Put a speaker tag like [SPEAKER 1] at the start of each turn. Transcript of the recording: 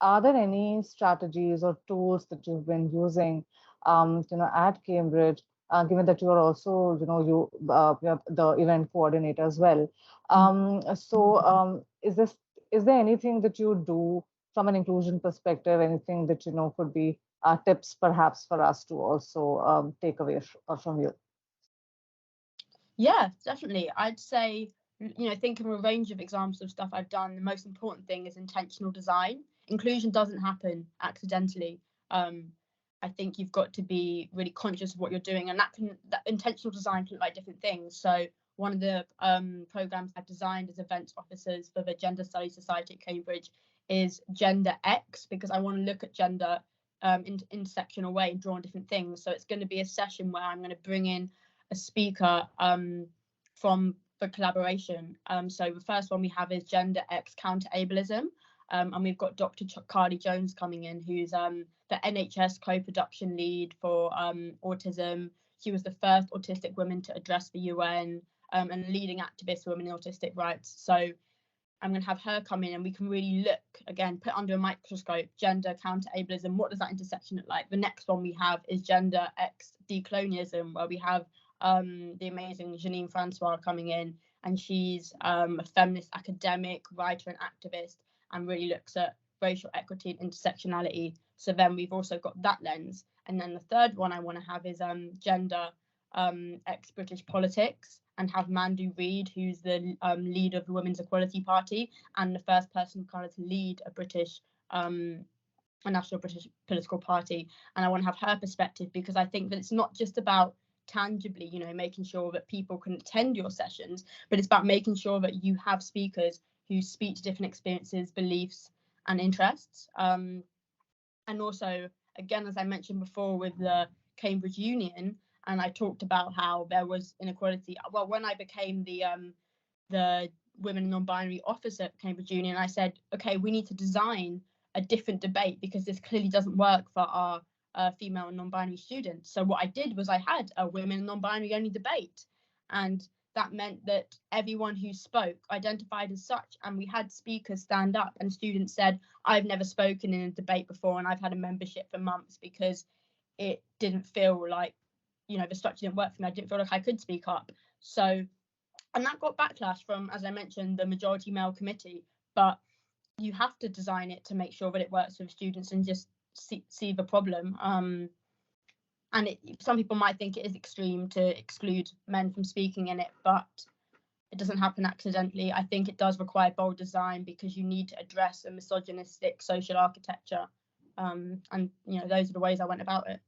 [SPEAKER 1] are there any strategies or tools that you've been using, at Cambridge, given that you are also, you're the event coordinator as well? Is there anything that you do from an inclusion perspective, anything that, could be tips perhaps for us to also take away from you?
[SPEAKER 2] Yeah, definitely. I'd say, think of a range of examples of stuff I've done. The most important thing is intentional design. Inclusion doesn't happen accidentally. I think you've got to be really conscious of what you're doing, and that intentional design can look like different things. So one of the programs I've designed as events officers for the Gender Studies Society at Cambridge is Gender X, because I want to look at gender in intersectional way and draw on different things. So it's going to be a session where I'm going to bring in a speaker from the collaboration. So the first one we have is Gender X Counter Ableism. And we've got Dr. Carly Jones coming in, who's the NHS co-production lead for autism. She was the first autistic woman to address the UN and leading activist for women in autistic rights. So I'm going to have her come in and we can really look, again, put under a microscope, gender counter ableism. What does that intersection look like? The next one we have is Gender X Decolonialism, where we have the amazing Janine Francois coming in, and she's a feminist academic, writer and activist, and really looks at racial equity and intersectionality. So then we've also got that lens. And then the third one I want to have is Gender X British Politics, and have Mandu Reid, who's the leader of the Women's Equality Party and the first person of colour to lead a national British political party. And I want to have her perspective, because I think that it's not just about tangibly, making sure that people can attend your sessions, but it's about making sure that you have speakers who speak to different experiences, beliefs and interests. And also, again, as I mentioned before with the Cambridge Union, and I talked about how there was inequality. Well, when I became the women and non-binary officer at Cambridge Union, I said, okay, we need to design a different debate, because this clearly doesn't work for our female and non-binary students. So what I did was I had a women and non-binary only debate, and that meant that everyone who spoke identified as such, and we had speakers stand up, and students said, I've never spoken in a debate before, and I've had a membership for months, because it didn't feel like, the structure didn't work for me. I didn't feel like I could speak up. So, and that got backlash from, as I mentioned, the majority male committee, but you have to design it to make sure that it works with students and just see the problem. And some people might think it is extreme to exclude men from speaking in it, but it doesn't happen accidentally. I think it does require bold design, because you need to address a misogynistic social architecture. And those are the ways I went about it.